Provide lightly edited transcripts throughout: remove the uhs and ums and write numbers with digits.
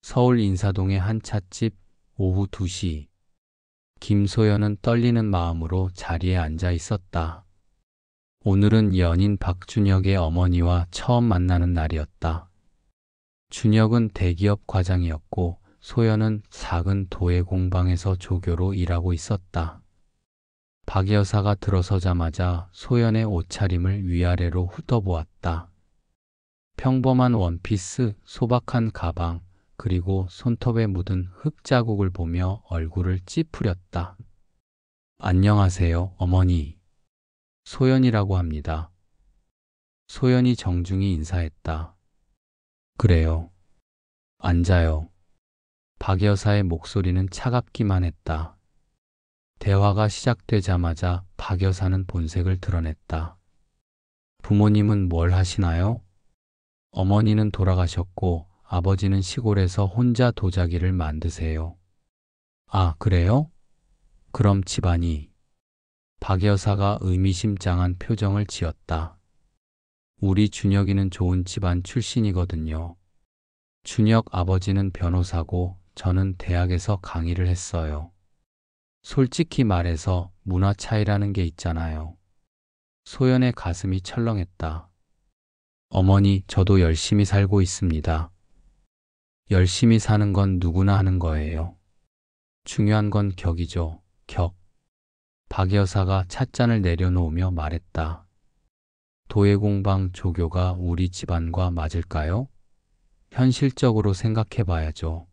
서울 인사동의 한 찻집. 오후 2시. 김소연은 떨리는 마음으로 자리에 앉아 있었다. 오늘은 연인 박준혁의 어머니와 처음 만나는 날이었다. 준혁은 대기업 과장이었고 소연은 작은 도예 공방에서 조교로 일하고 있었다. 박 여사가 들어서자마자 소연의 옷차림을 위아래로 훑어보았다. 평범한 원피스, 소박한 가방, 그리고 손톱에 묻은 흙자국을 보며 얼굴을 찌푸렸다. 안녕하세요, 어머니. 소연이라고 합니다. 소연이 정중히 인사했다. 그래요. 앉아요. 박 여사의 목소리는 차갑기만 했다. 대화가 시작되자마자 박 여사는 본색을 드러냈다. 부모님은 뭘 하시나요? 어머니는 돌아가셨고 아버지는 시골에서 혼자 도자기를 만드세요. 아, 그래요? 그럼 집안이. 박 여사가 의미심장한 표정을 지었다. 우리 준혁이는 좋은 집안 출신이거든요. 준혁 아버지는 변호사고 저는 대학에서 강의를 했어요. 솔직히 말해서 문화 차이라는 게 있잖아요. 소연의 가슴이 철렁했다. 어머니, 저도 열심히 살고 있습니다. 열심히 사는 건 누구나 하는 거예요. 중요한 건 격이죠, 격. 박 여사가 찻잔을 내려놓으며 말했다. 도예공방 조교가 우리 집안과 맞을까요? 현실적으로 생각해봐야죠.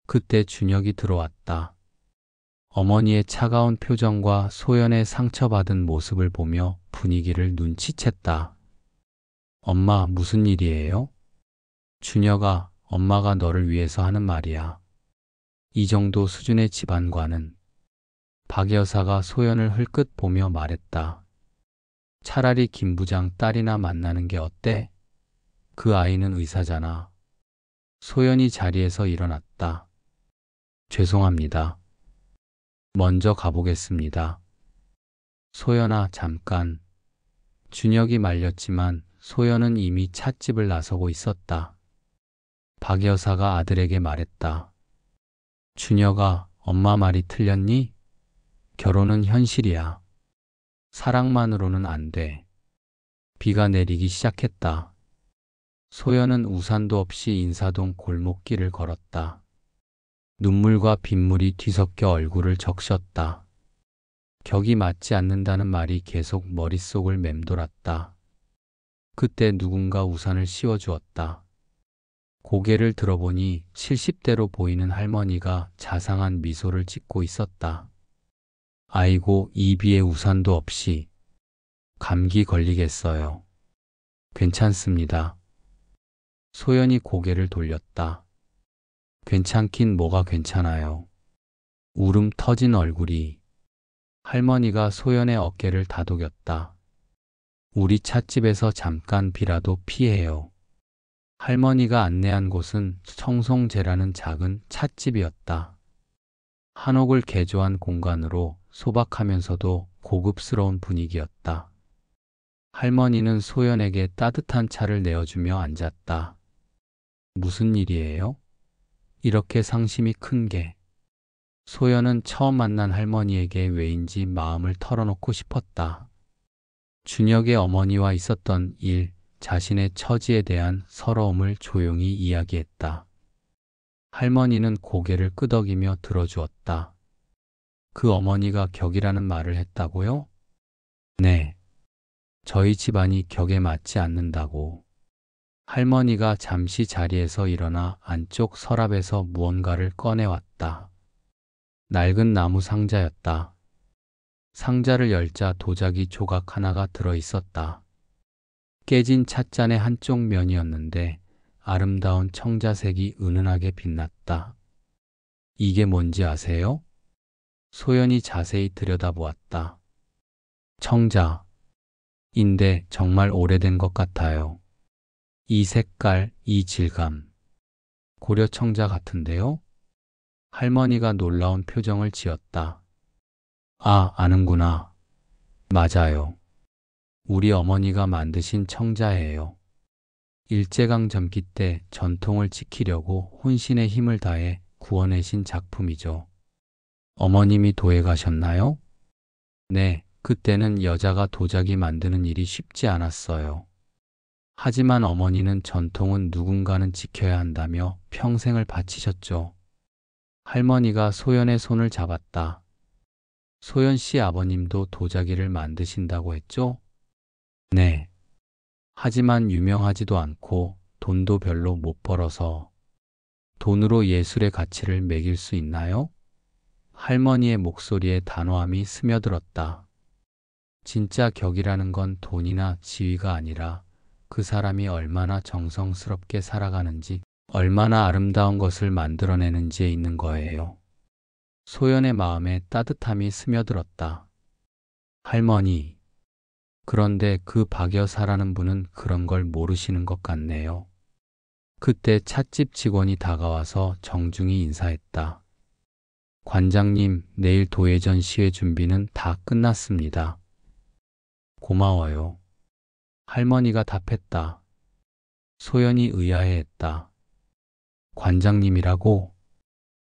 그때 준혁이 들어왔다. 어머니의 차가운 표정과 소연의 상처받은 모습을 보며 분위기를 눈치챘다. 엄마, 무슨 일이에요? 준혁아, 엄마가 너를 위해서 하는 말이야. 이 정도 수준의 집안과는. 박 여사가 소연을 흘끗 보며 말했다. 차라리 김 부장 딸이나 만나는 게 어때? 그 아이는 의사잖아. 소연이 자리에서 일어났다. 죄송합니다. 먼저 가보겠습니다. 소연아, 잠깐. 준혁이 말렸지만 소연은 이미 찻집을 나서고 있었다. 박 여사가 아들에게 말했다. 준혁아, 엄마 말이 틀렸니? 결혼은 현실이야. 사랑만으로는 안 돼. 비가 내리기 시작했다. 소연은 우산도 없이 인사동 골목길을 걸었다. 눈물과 빗물이 뒤섞여 얼굴을 적셨다. 격이 맞지 않는다는 말이 계속 머릿속을 맴돌았다. 그때 누군가 우산을 씌워주었다. 고개를 들어보니 70대로 보이는 할머니가 자상한 미소를 짓고 있었다. 아이고, 이 비에 우산도 없이. 감기 걸리겠어요. 괜찮습니다. 소연이 고개를 돌렸다. 괜찮긴 뭐가 괜찮아요. 울음 터진 얼굴이. 할머니가 소연의 어깨를 다독였다. 우리 찻집에서 잠깐 비라도 피해요. 할머니가 안내한 곳은 청송제라는 작은 찻집이었다. 한옥을 개조한 공간으로 소박하면서도 고급스러운 분위기였다. 할머니는 소연에게 따뜻한 차를 내어주며 앉았다. 무슨 일이에요? 이렇게 상심이 큰 게. 소연은 처음 만난 할머니에게 왜인지 마음을 털어놓고 싶었다. 준혁의 어머니와 있었던 일, 자신의 처지에 대한 서러움을 조용히 이야기했다. 할머니는 고개를 끄덕이며 들어주었다. 그 어머니가 격이라는 말을 했다고요? 네. 저희 집안이 격에 맞지 않는다고. 할머니가 잠시 자리에서 일어나 안쪽 서랍에서 무언가를 꺼내왔다. 낡은 나무 상자였다. 상자를 열자 도자기 조각 하나가 들어있었다. 깨진 찻잔의 한쪽 면이었는데 아름다운 청자색이 은은하게 빛났다. 이게 뭔지 아세요? 소연이 자세히 들여다보았다. 청자인데 정말 오래된 것 같아요. 이 색깔, 이 질감. 고려 청자 같은데요? 할머니가 놀라운 표정을 지었다. 아, 아는구나. 맞아요. 우리 어머니가 만드신 청자예요. 일제강점기 때 전통을 지키려고 혼신의 힘을 다해 구워내신 작품이죠. 어머님이 도에 가셨나요? 네, 그때는 여자가 도자기 만드는 일이 쉽지 않았어요. 하지만 어머니는 전통은 누군가는 지켜야 한다며 평생을 바치셨죠. 할머니가 소연의 손을 잡았다. 소연 씨 아버님도 도자기를 만드신다고 했죠? 네. 하지만 유명하지도 않고 돈도 별로 못 벌어서 돈으로 예술의 가치를 매길 수 있나요? 할머니의 목소리에 단호함이 스며들었다. 진짜 격이라는 건 돈이나 지위가 아니라 그 사람이 얼마나 정성스럽게 살아가는지, 얼마나 아름다운 것을 만들어내는지에 있는 거예요. 소연의 마음에 따뜻함이 스며들었다. 할머니, 그런데 그 박 여사라는 분은 그런 걸 모르시는 것 같네요. 그때 찻집 직원이 다가와서 정중히 인사했다. 관장님, 내일 도예전 시회 준비는 다 끝났습니다. 고마워요. 할머니가 답했다. 소연이 의아해했다. 관장님이라고?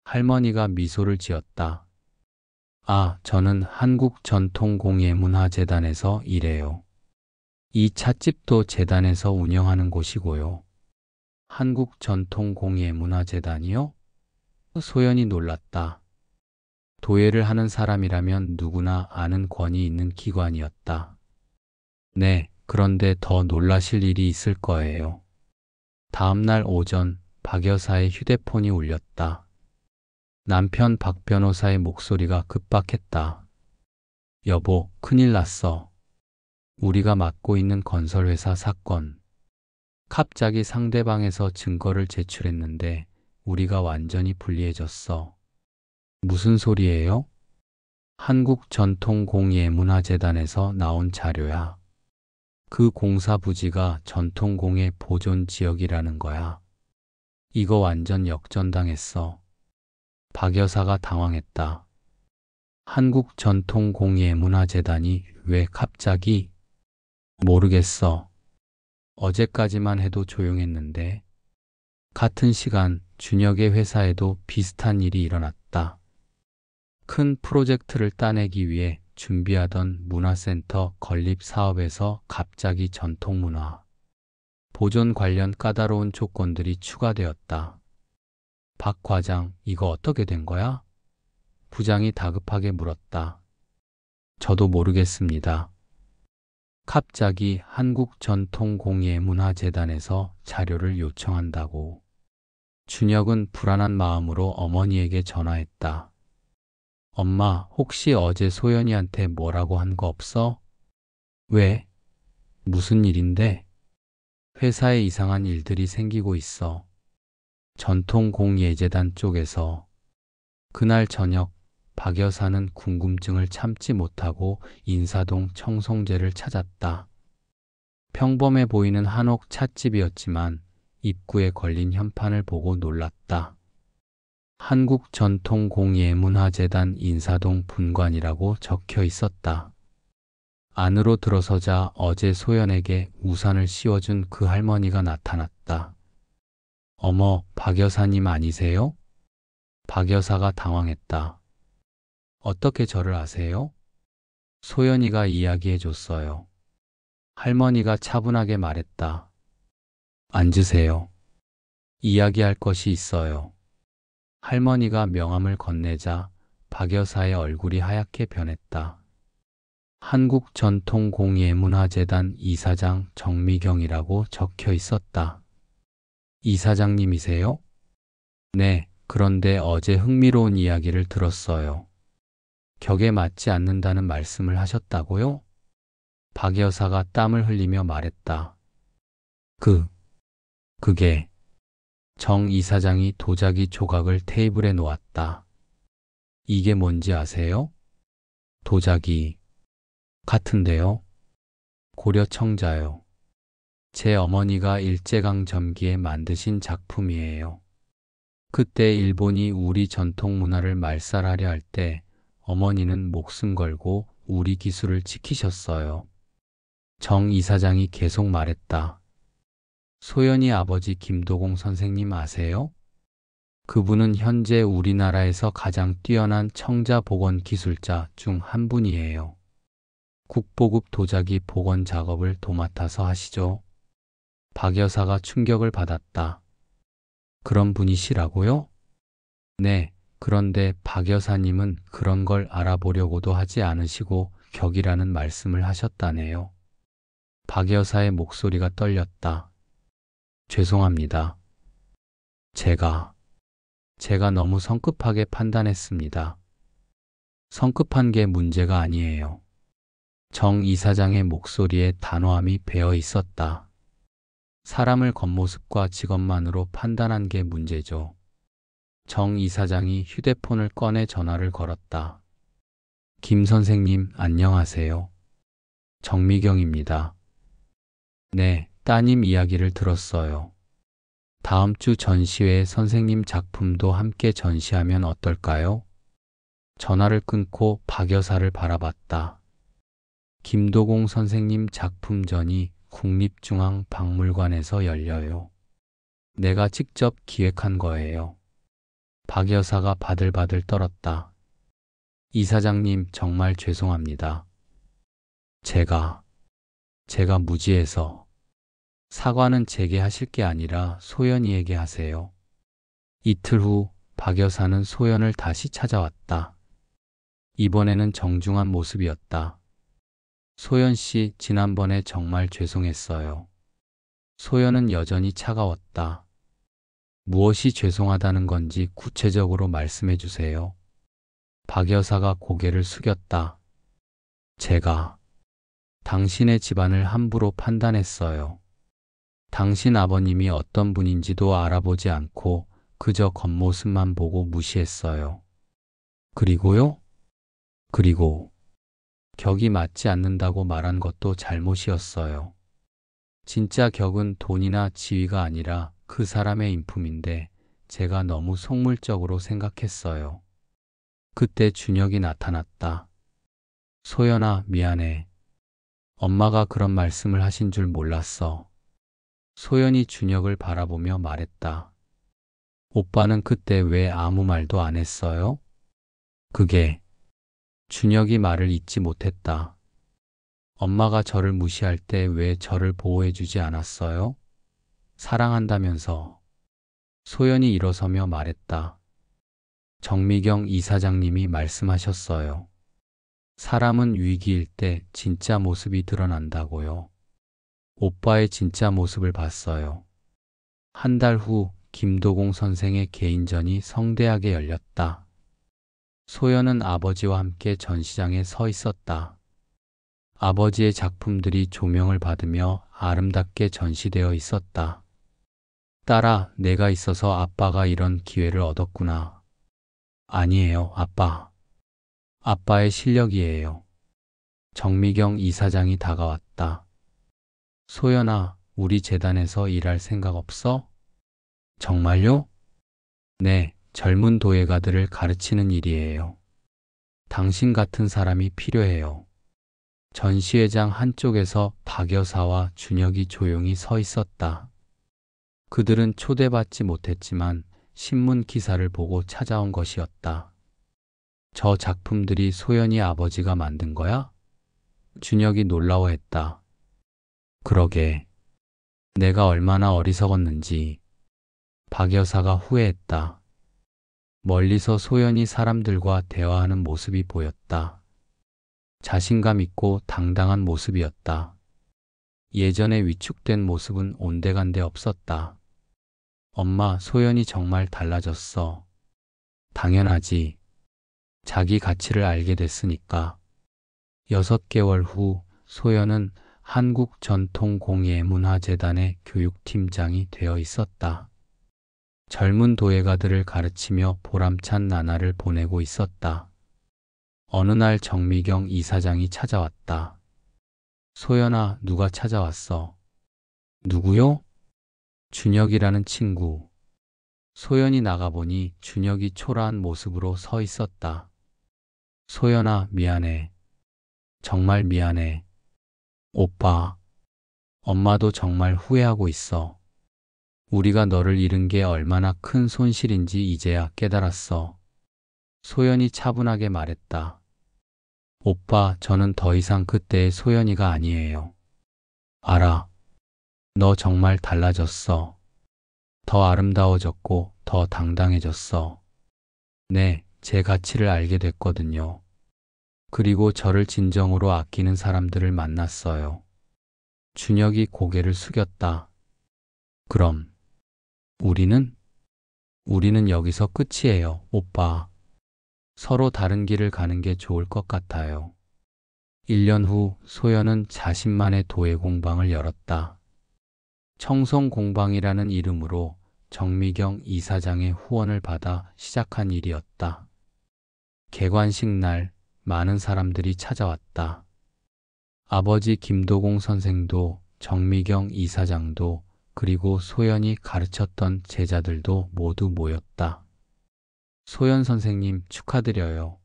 할머니가 미소를 지었다. 아, 저는 한국전통공예문화재단에서 일해요. 이 찻집도 재단에서 운영하는 곳이고요. 한국전통공예문화재단이요? 소연이 놀랐다. 도예를 하는 사람이라면 누구나 아는 권위 있는 기관이었다. 네, 그런데 더 놀라실 일이 있을 거예요. 다음 날 오전 박 여사의 휴대폰이 울렸다. 남편 박 변호사의 목소리가 급박했다. 여보, 큰일 났어. 우리가 맡고 있는 건설회사 사건. 갑자기 상대방에서 증거를 제출했는데 우리가 완전히 불리해졌어. 무슨 소리예요? 한국전통공예문화재단에서 나온 자료야. 그 공사 부지가 전통공예 보존 지역이라는 거야. 이거 완전 역전당했어. 박 여사가 당황했다. 한국전통공예문화재단이 왜 갑자기? 모르겠어. 어제까지만 해도 조용했는데. 같은 시간 준혁의 회사에도 비슷한 일이 일어났다. 큰 프로젝트를 따내기 위해 준비하던 문화센터 건립 사업에서 갑자기 전통문화, 보존 관련 까다로운 조건들이 추가되었다. 박 과장, 이거 어떻게 된 거야? 부장이 다급하게 물었다. 저도 모르겠습니다. 갑자기 한국전통공예문화재단에서 자료를 요청한다고. 준혁은 불안한 마음으로 어머니에게 전화했다. 엄마, 혹시 어제 소연이한테 뭐라고 한 거 없어? 왜? 무슨 일인데? 회사에 이상한 일들이 생기고 있어. 전통공예재단 쪽에서. 그날 저녁 박 여사는 궁금증을 참지 못하고 인사동 청송제를 찾았다. 평범해 보이는 한옥 찻집이었지만 입구에 걸린 현판을 보고 놀랐다. 한국전통공예문화재단 인사동 분관이라고 적혀 있었다. 안으로 들어서자 어제 소연에게 우산을 씌워준 그 할머니가 나타났다. 어머, 박 여사님 아니세요? 박 여사가 당황했다. 어떻게 저를 아세요? 소연이가 이야기해 줬어요. 할머니가 차분하게 말했다. 앉으세요. 이야기할 것이 있어요. 할머니가 명함을 건네자 박 여사의 얼굴이 하얗게 변했다. 한국전통공예문화재단 이사장 정미경이라고 적혀 있었다. 이사장님이세요? 네, 그런데 어제 흥미로운 이야기를 들었어요. 격에 맞지 않는다는 말씀을 하셨다고요? 박 여사가 땀을 흘리며 말했다. 그게... 정 이사장이 도자기 조각을 테이블에 놓았다. 이게 뭔지 아세요? 도자기 같은데요? 고려청자요. 제 어머니가 일제강점기에 만드신 작품이에요. 그때 일본이 우리 전통 문화를 말살하려 할 때 어머니는 목숨 걸고 우리 기술을 지키셨어요. 정 이사장이 계속 말했다. 소연이 아버지 김도공 선생님 아세요? 그분은 현재 우리나라에서 가장 뛰어난 청자복원 기술자 중 한 분이에요. 국보급 도자기 복원 작업을 도맡아서 하시죠. 박 여사가 충격을 받았다. 그런 분이시라고요? 네, 그런데 박 여사님은 그런 걸 알아보려고도 하지 않으시고 격이라는 말씀을 하셨다네요. 박 여사의 목소리가 떨렸다. 죄송합니다. 제가 너무 성급하게 판단했습니다. 성급한 게 문제가 아니에요. 정 이사장의 목소리에 단호함이 배어 있었다. 사람을 겉모습과 직업만으로 판단한 게 문제죠. 정 이사장이 휴대폰을 꺼내 전화를 걸었다. 김 선생님, 안녕하세요. 정미경입니다. 네, 따님 이야기를 들었어요. 다음 주 전시회에 선생님 작품도 함께 전시하면 어떨까요? 전화를 끊고 박 여사를 바라봤다. 김도공 선생님 작품전이 국립중앙박물관에서 열려요. 내가 직접 기획한 거예요. 박 여사가 바들바들 떨었다. 이사장님, 정말 죄송합니다. 제가 무지해서. 사과는 제게 하실 게 아니라 소연이에게 하세요. 이틀 후 박 여사는 소연을 다시 찾아왔다. 이번에는 정중한 모습이었다. 소연 씨, 지난번에 정말 죄송했어요. 소연은 여전히 차가웠다. 무엇이 죄송하다는 건지 구체적으로 말씀해 주세요. 박 여사가 고개를 숙였다. 제가 당신의 집안을 함부로 판단했어요. 당신 아버님이 어떤 분인지도 알아보지 않고 그저 겉모습만 보고 무시했어요. 그리고요? 그리고 격이 맞지 않는다고 말한 것도 잘못이었어요. 진짜 격은 돈이나 지위가 아니라 그 사람의 인품인데 제가 너무 속물적으로 생각했어요. 그때 준혁이 나타났다. 소연아, 미안해. 엄마가 그런 말씀을 하신 줄 몰랐어. 소연이 준혁을 바라보며 말했다. 오빠는 그때 왜 아무 말도 안 했어요? 그게 준혁이 말을 잇지 못했다. 엄마가 저를 무시할 때 왜 저를 보호해주지 않았어요? 사랑한다면서. 소연이 일어서며 말했다. 정미경 이사장님이 말씀하셨어요. 사람은 위기일 때 진짜 모습이 드러난다고요. 오빠의 진짜 모습을 봤어요. 한 달 후 김도공 선생의 개인전이 성대하게 열렸다. 소연은 아버지와 함께 전시장에 서 있었다. 아버지의 작품들이 조명을 받으며 아름답게 전시되어 있었다. 딸아, 내가 있어서 아빠가 이런 기회를 얻었구나. 아니에요, 아빠. 아빠의 실력이에요. 정미경 이사장이 다가왔다. 소연아, 우리 재단에서 일할 생각 없어? 정말요? 네, 젊은 도예가들을 가르치는 일이에요. 당신 같은 사람이 필요해요. 전시회장 한쪽에서 박 여사와 준혁이 조용히 서 있었다. 그들은 초대받지 못했지만 신문 기사를 보고 찾아온 것이었다. 저 작품들이 소연이 아버지가 만든 거야? 준혁이 놀라워했다. 그러게. 내가 얼마나 어리석었는지. 박 여사가 후회했다. 멀리서 소연이 사람들과 대화하는 모습이 보였다. 자신감 있고 당당한 모습이었다. 예전에 위축된 모습은 온데간데 없었다. 엄마, 소연이 정말 달라졌어. 당연하지. 자기 가치를 알게 됐으니까. 6개월 후 소연은 한국전통공예문화재단의 교육팀장이 되어 있었다. 젊은 도예가들을 가르치며 보람찬 나날을 보내고 있었다. 어느 날 정미경 이사장이 찾아왔다. 소연아, 누가 찾아왔어? 누구요? 준혁이라는 친구. 소연이 나가보니 준혁이 초라한 모습으로 서 있었다. 소연아, 미안해. 정말 미안해. 오빠, 엄마도 정말 후회하고 있어. 우리가 너를 잃은 게 얼마나 큰 손실인지 이제야 깨달았어. 소연이 차분하게 말했다. 오빠, 저는 더 이상 그때의 소연이가 아니에요. 알아. 너 정말 달라졌어. 더 아름다워졌고 더 당당해졌어. 네, 제 가치를 알게 됐거든요. 그리고 저를 진정으로 아끼는 사람들을 만났어요. 준혁이 고개를 숙였다. 그럼 우리는 여기서 끝이에요, 오빠. 서로 다른 길을 가는 게 좋을 것 같아요. 1년 후 소연은 자신만의 도예 공방을 열었다. 청송공방이라는 이름으로 정미경 이사장의 후원을 받아 시작한 일이었다. 개관식 날 많은 사람들이 찾아왔다. 아버지 김도공 선생도 정미경 이사장도 그리고 소연이 가르쳤던 제자들도 모두 모였다. 소연 선생님 축하드려요.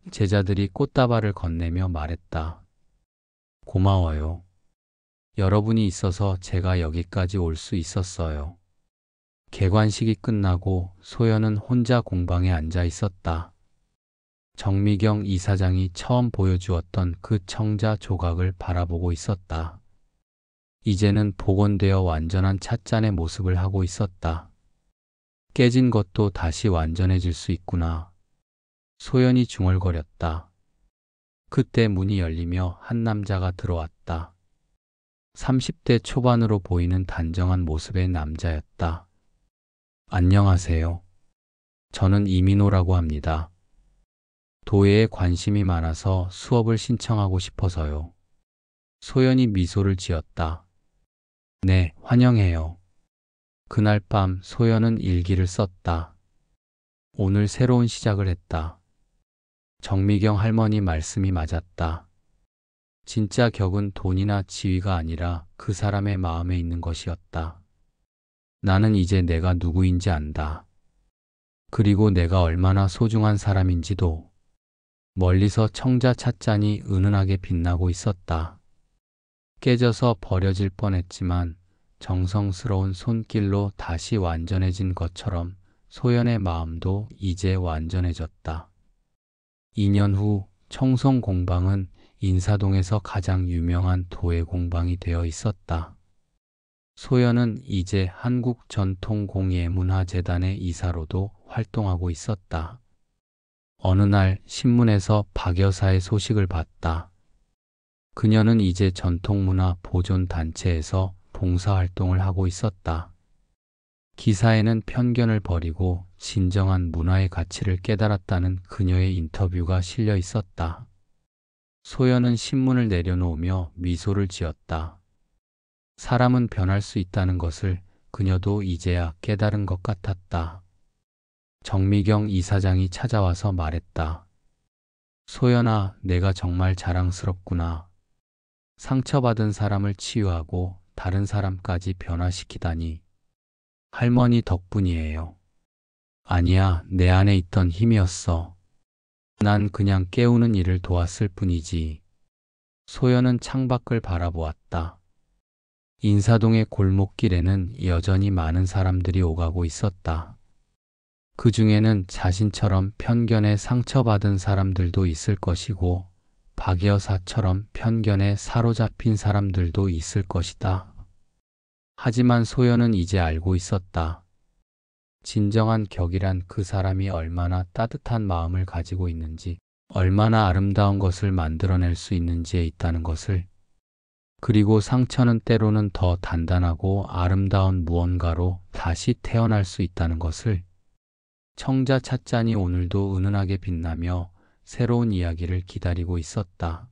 제자들이 꽃다발을 건네며 말했다. 고마워요. 여러분이 있어서 제가 여기까지 올 수 있었어요. 개관식이 끝나고 소연은 혼자 공방에 앉아 있었다. 정미경 이사장이 처음 보여주었던 그 청자 조각을 바라보고 있었다. 이제는 복원되어 완전한 찻잔의 모습을 하고 있었다. 깨진 것도 다시 완전해질 수 있구나. 소연이 중얼거렸다. 그때 문이 열리며 한 남자가 들어왔다. 30대 초반으로 보이는 단정한 모습의 남자였다. 안녕하세요. 저는 이민호라고 합니다. 도예에 관심이 많아서 수업을 신청하고 싶어서요. 소연이 미소를 지었다. 네, 환영해요. 그날 밤 소연은 일기를 썼다. 오늘 새로운 시작을 했다. 정미경 할머니 말씀이 맞았다. 진짜 격은 돈이나 지위가 아니라 그 사람의 마음에 있는 것이었다. 나는 이제 내가 누구인지 안다. 그리고 내가 얼마나 소중한 사람인지도. 멀리서 청자 찻잔이 은은하게 빛나고 있었다. 깨져서 버려질 뻔했지만 정성스러운 손길로 다시 완전해진 것처럼 소연의 마음도 이제 완전해졌다. 2년 후 청송공방은 인사동에서 가장 유명한 도예 공방이 되어 있었다. 소연은 이제 한국전통공예문화재단의 이사로도 활동하고 있었다. 어느 날 신문에서 박 여사의 소식을 봤다. 그녀는 이제 전통문화 보존단체에서 봉사활동을 하고 있었다. 기사에는 편견을 버리고 진정한 문화의 가치를 깨달았다는 그녀의 인터뷰가 실려 있었다. 소연은 신문을 내려놓으며 미소를 지었다. 사람은 변할 수 있다는 것을 그녀도 이제야 깨달은 것 같았다. 정미경 이사장이 찾아와서 말했다. 소연아, 내가 정말 자랑스럽구나. 상처받은 사람을 치유하고 다른 사람까지 변화시키다니. 할머니 덕분이에요. 아니야, 내 안에 있던 힘이었어. 난 그냥 깨우는 일을 도왔을 뿐이지. 소연은 창밖을 바라보았다. 인사동의 골목길에는 여전히 많은 사람들이 오가고 있었다. 그 중에는 자신처럼 편견에 상처받은 사람들도 있을 것이고 박 여사처럼 편견에 사로잡힌 사람들도 있을 것이다. 하지만 소연은 이제 알고 있었다. 진정한 격이란 그 사람이 얼마나 따뜻한 마음을 가지고 있는지, 얼마나 아름다운 것을 만들어낼 수 있는지에 있다는 것을. 그리고 상처는 때로는 더 단단하고 아름다운 무언가로 다시 태어날 수 있다는 것을. 청자 찻잔이 오늘도 은은하게 빛나며 새로운 이야기를 기다리고 있었다.